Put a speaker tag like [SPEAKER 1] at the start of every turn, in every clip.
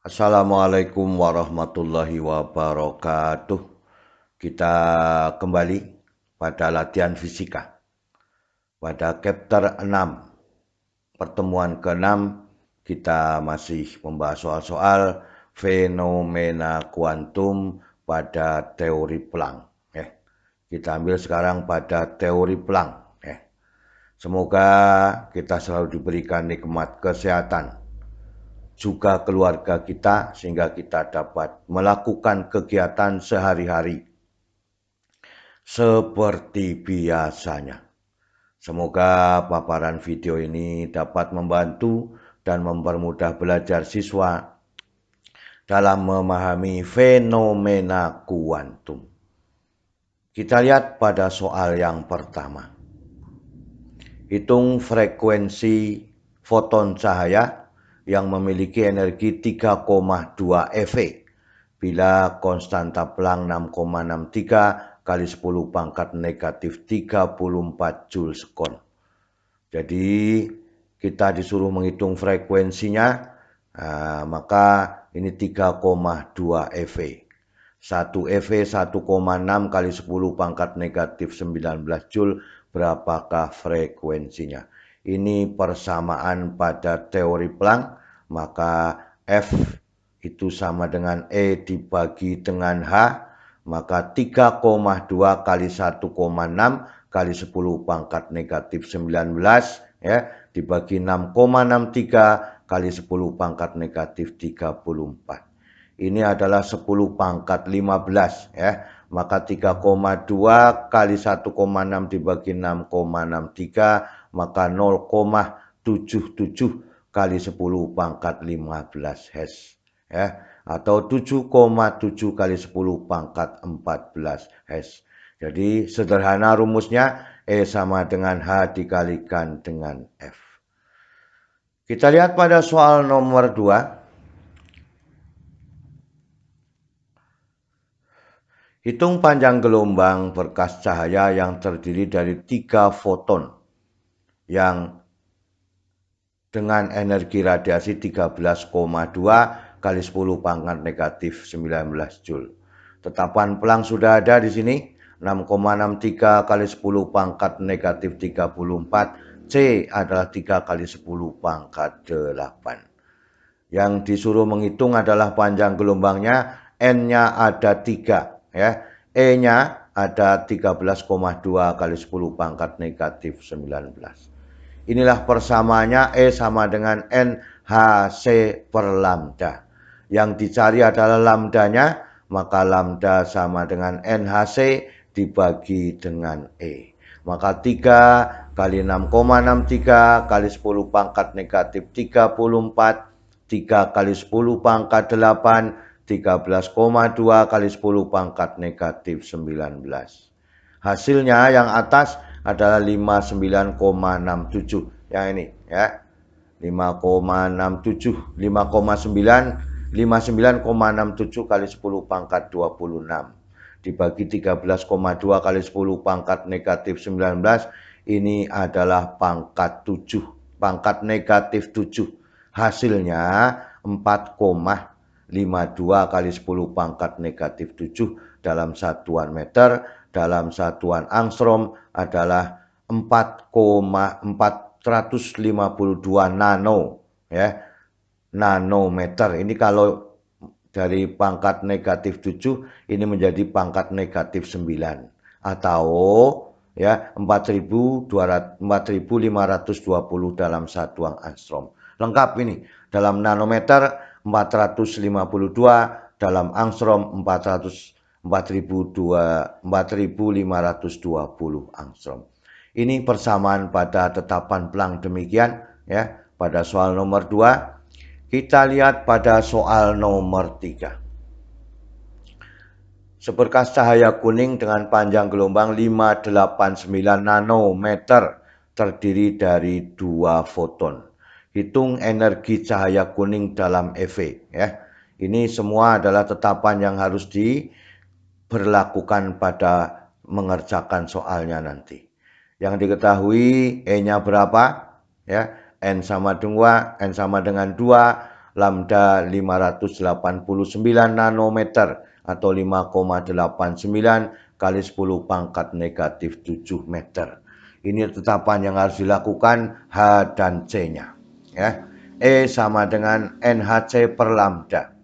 [SPEAKER 1] Assalamualaikum warahmatullahi wabarakatuh. Kita kembali pada latihan fisika. Pada chapter 6, pertemuan ke-6, kita masih membahas soal-soal fenomena kuantum pada teori Planck. Kita ambil sekarang pada teori Planck. Semoga kita selalu diberikan nikmat kesehatan, juga keluarga kita, sehingga kita dapat melakukan kegiatan sehari-hari seperti biasanya. Semoga paparan video ini dapat membantu dan mempermudah belajar siswa dalam memahami fenomena kuantum. Kita lihat pada soal yang pertama. Hitung frekuensi foton cahaya yang memiliki energi 3,2 eV bila konstanta Planck 6,63 kali 10 pangkat negatif 34 Joule sekon. Jadi kita disuruh menghitung frekuensinya, maka ini 3,2 eV. 1 eV 1,6 kali 10 pangkat negatif 19 Joule, berapakah frekuensinya? Ini persamaan pada teori Planck, maka F itu sama dengan E dibagi dengan H, maka 3,2 kali 1,6 kali 10 pangkat negatif 19 ya, dibagi 6,63 kali 10 pangkat negatif 34. Ini adalah 10 pangkat 15 ya. Maka 3,2 kali 1,6 dibagi 6,63 maka 0,77 kali 10 pangkat 15 Hz ya, atau 7,7 kali 10 pangkat 14 Hz. Jadi sederhana rumusnya E sama dengan H dikalikan dengan F. Kita lihat pada soal nomor 2. Hitung panjang gelombang berkas cahaya yang terdiri dari 3 foton yang dengan energi radiasi 13,2 kali 10 pangkat negatif 19 Joule. Tetapan Planck sudah ada di sini, 6,63 kali 10 pangkat negatif 34, C adalah 3 kali 10 pangkat 8. Yang disuruh menghitung adalah panjang gelombangnya, N-nya ada 3. Ya, E-nya ada 13,2 kali 10 pangkat negatif 19. Inilah persamaannya, E sama dengan NHC per lambda. Yang dicari adalah lambdanya, maka lambda sama dengan NHC dibagi dengan E. Maka 3 kali 6,63 kali 10 pangkat negatif 34, 3 kali 10 pangkat 8, 13,2 kali 10 pangkat negatif 19. Hasilnya yang atas adalah 59,67. Yang ini ya. 5,67, 59,67 kali 10 pangkat 26. Dibagi 13,2 kali 10 pangkat negatif 19. Ini adalah pangkat 7. Pangkat negatif 7. Hasilnya 4,52 kali 10 pangkat negatif 7 dalam satuan meter, dalam satuan angstrom adalah 4,452 nano ya, nanometer. Ini kalau dari pangkat negatif 7 ini menjadi pangkat negatif 9 atau ya 4.520 dalam satuan angstrom. Lengkap ini. Dalam nanometer 452, dalam angstrom 4.520 angstrom. Ini persamaan pada tetapan Planck demikian ya. Pada soal nomor 2, kita lihat pada soal nomor 3. Seberkas cahaya kuning dengan panjang gelombang 589 nanometer terdiri dari 2 foton. Hitung energi cahaya kuning dalam EV ya. Ini semua adalah tetapan yang harus diberlakukan pada mengerjakan soalnya nanti. Yang diketahui E-nya berapa? Ya, N sama dengan 2, lambda 589 nanometer atau 5,89 kali 10 pangkat negatif 7 meter. Ini tetapan yang harus dilakukan H dan C-nya. Ya. E sama dengan NHC per lambda.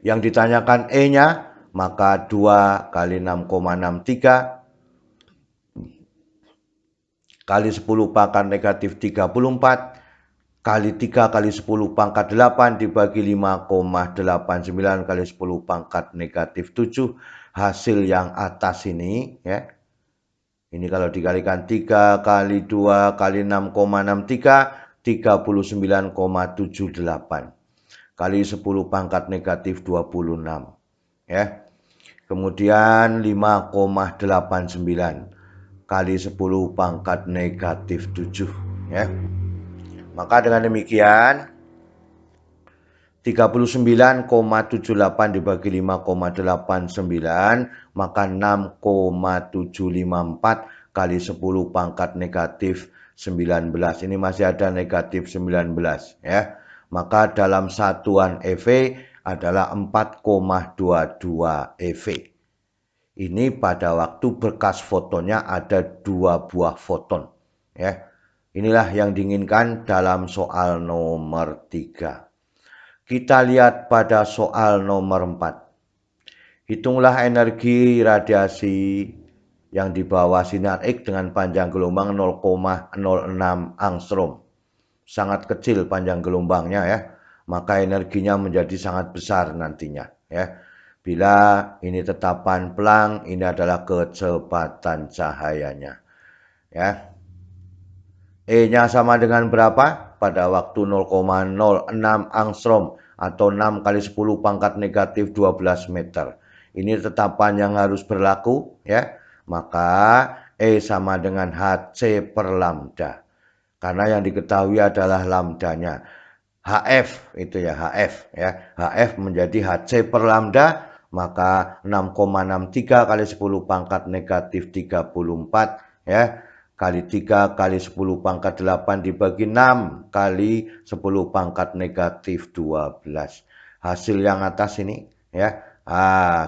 [SPEAKER 1] Yang ditanyakan E-nya, maka 2 kali 6,63 kali 10 pangkat negatif 34 kali 3 kali 10 pangkat 8 dibagi 5,89 kali 10 pangkat negatif 7. Hasil yang atas ini, ya. Ini kalau dikalikan 3 kali 2 kali 6,63, 39,78. Kali 10 pangkat negatif 26. Ya. Kemudian 5,89 kali 10 pangkat negatif 7. Ya. Maka dengan demikian 39,78 dibagi 5,89 maka 6,754 kali 10 pangkat negatif 19. Ini masih ada negatif 19 ya. Maka dalam satuan EV adalah 4,22 EV. Ini pada waktu bekas fotonnya ada 2 buah foton ya. Inilah yang diinginkan dalam soal nomor 3. Kita lihat pada soal nomor 4. Hitunglah energi radiasi yang dibawa sinar X dengan panjang gelombang 0,06 angstrom. Sangat kecil panjang gelombangnya ya. Maka energinya menjadi sangat besar nantinya ya. Bila ini tetapan Planck, ini adalah kecepatan cahayanya. Ya. E-nya sama dengan berapa? Pada waktu 0,06 angstrom atau 6 kali 10 pangkat negatif 12 meter. Ini tetapan yang harus berlaku ya. Maka E sama dengan HC per lambda. Karena yang diketahui adalah lambdanya. HF itu ya, HF ya. HF menjadi HC per lambda, maka 6,63 kali 10 pangkat negatif 34 ya. Kali 3 kali 10 pangkat 8 dibagi 6 kali 10 pangkat negatif 12. Hasil yang atas ini ya.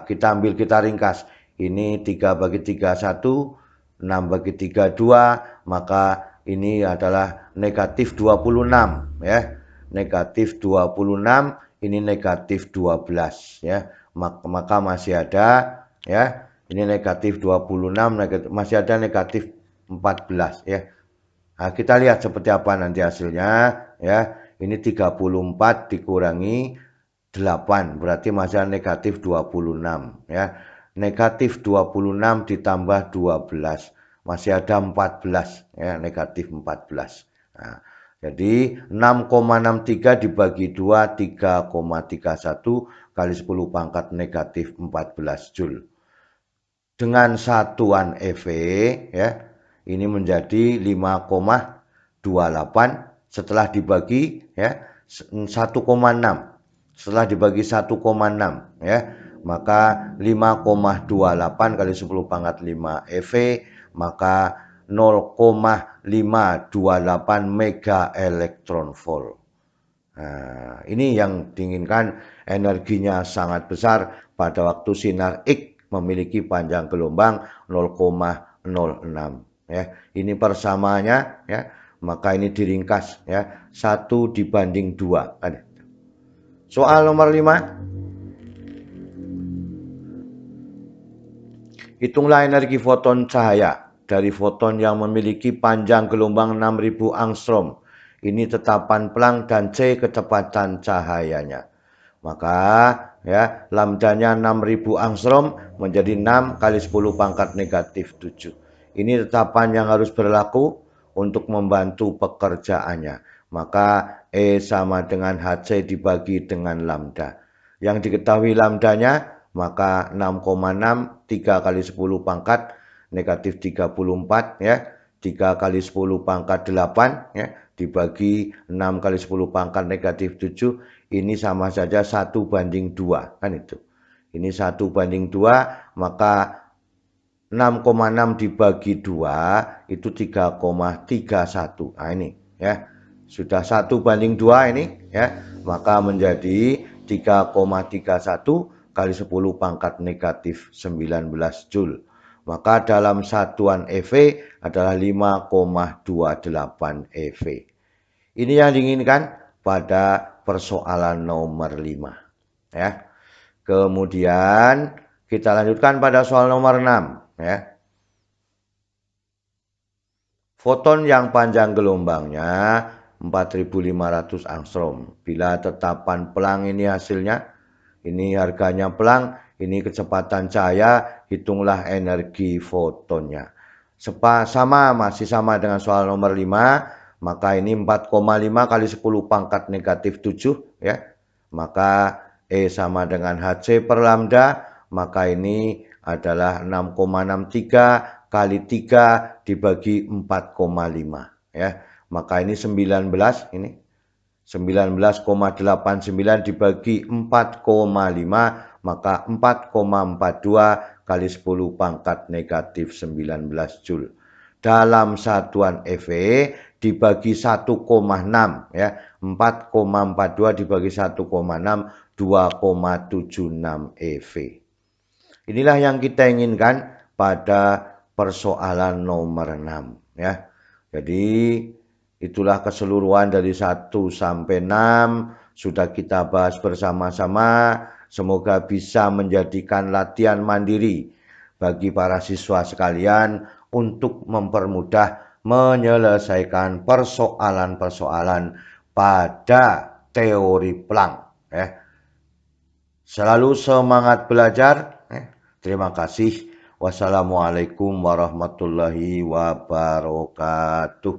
[SPEAKER 1] Kita ambil, kita ringkas. Ini 3 bagi 3 1, 6 bagi 3 2, maka ini adalah negatif 26 ya. Negatif 26, ini negatif 12 ya. Maka masih ada ya. Ini negatif 26, masih ada negatif 14 ya. Nah, kita lihat seperti apa nanti hasilnya ya. Ini 34 dikurangi 8 berarti masih ada negatif 26 ya. Negatif 26 ditambah 12 masih ada 14 ya, negatif 14. Nah, jadi 6,63 dibagi 2 3,31 kali 10 pangkat negatif 14 Joule. Dengan satuan EV ya. Ini menjadi 5,28 setelah dibagi ya 1,6. Setelah dibagi 1,6 ya, maka 5,28 kali 10 pangkat 5 EV, maka 0,528 mega elektron volt. Nah, ini yang diinginkan, energinya sangat besar pada waktu sinar X memiliki panjang gelombang 0,06 ya. Ini persamaannya ya. Maka ini diringkas ya, 1 dibanding 2. Soal nomor 5. Hitunglah energi foton cahaya dari foton yang memiliki panjang gelombang 6000 angstrom. Ini tetapan Planck dan C kecepatan cahayanya. Maka ya, lambdanya 6000 angstrom menjadi 6 kali 10 pangkat negatif 7. Ini tetapan yang harus berlaku untuk membantu pekerjaannya. Maka E sama dengan HC dibagi dengan lambda. Yang diketahui lambdanya, maka 6,6 3 kali 10 pangkat negatif 34 ya. 3 kali 10 pangkat 8 ya, dibagi 6 kali 10 pangkat negatif 7. Ini sama saja 1 banding 2 kan itu. Ini 1 banding 2, maka 6,6 dibagi 2 itu 3,31. Nah ini ya. Sudah 1 banding 2 ini ya, maka menjadi 3,31 kali 10 pangkat negatif 19 Joule. Maka dalam satuan EV adalah 5,28 EV. Ini yang diinginkan pada persoalan nomor 5. Ya. Kemudian kita lanjutkan pada soal nomor 6. Ya. Foton yang panjang gelombangnya 4.500 angstrom. Bila tetapan pelang ini hasilnya, ini harganya pelang, ini kecepatan cahaya, hitunglah energi fotonnya. Masih sama dengan soal nomor 5, maka ini 4,5 kali 10 pangkat negatif 7, ya. Maka E sama dengan HC per lambda, maka ini adalah 6,63 kali 3 dibagi 4,5, ya. Maka ini 19, ini 19,89 dibagi 4,5, maka 4,42 kali 10 pangkat negatif 19 Joule. Dalam satuan EV dibagi 1,6, ya. 4,42 dibagi 1,6, 2,76 EV. Inilah yang kita inginkan pada persoalan nomor 6, ya. Jadi itulah keseluruhan dari 1 sampai 6 sudah kita bahas bersama-sama. Semoga bisa menjadikan latihan mandiri bagi para siswa sekalian untuk mempermudah menyelesaikan persoalan-persoalan pada teori pelang. Selalu semangat belajar. Terima kasih. Wassalamualaikum warahmatullahi wabarakatuh.